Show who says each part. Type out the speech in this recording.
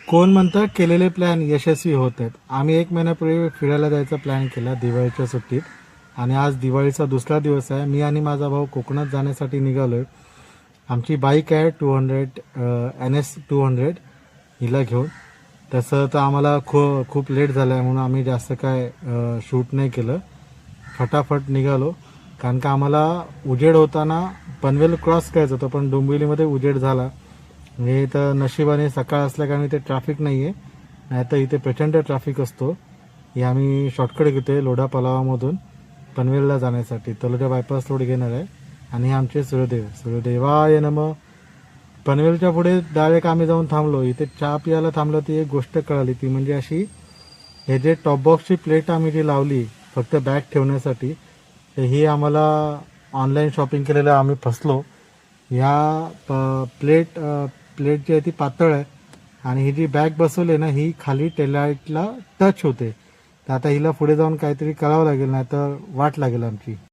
Speaker 1: कोण म्हणतं केलेले प्लॅन यशस्वी होत आहेत. आम्ही 1 महिन्यापूर्वी फिरायला जायचा प्लॅन केला दिवाळीच्या सुट्टीत आणि आज दिवाळीचा दुसरा दिवस आहे. मी आणि माझा भाऊ कोकणात जाण्यासाठी निघालोय. आमची बाईक आहे 200 NS 200 हिला घेऊन. तसं तर आम्हाला खूप लेट झालं आहे म्हणून आम्ही जास्त काय शूट नाही केलं. फटाफट निघालो कारण का आम्हाला उजेड होताना पनवेल क्रॉस करायचं होतं पण डोंबिवलीमध्ये उजेड झाला. म्हणजे इथं नशिबाने सकाळ असल्या कारण इथे ट्रॅफिक नाही आहे, नाहीतर इथे प्रचंड ट्रॅफिक असतो. हे आम्ही शॉर्टकट घेतो आहे लोढा पलावामधून पनवेलला जाण्यासाठी. तलोजा बायपास रोड घेणार आहे आणि हे आमचे सूर्यदेवाय नमः. पनवेलच्या पुढे डायरेक्ट आम्ही जाऊन थांबलो. इथे चहा पियाला थांबलो. ती एक गोष्ट कळाली, ती म्हणजे अशी, हे जे टॉप बॉक्सची प्लेट आम्ही जी लावली फक्त बॅग ठेवण्यासाठी, तर ही आम्हाला ऑनलाईन शॉपिंग केलेलं आम्ही फसलो. ह्या प्लेट जी आहे ती पातळ आहे आणि ही जी बॅग बसवली ना ही खाली टेलाइटला टच होते. तर आता हिला पुढे जाऊन काहीतरी करावं लागेल, नाही तर वाट लागेल आमची.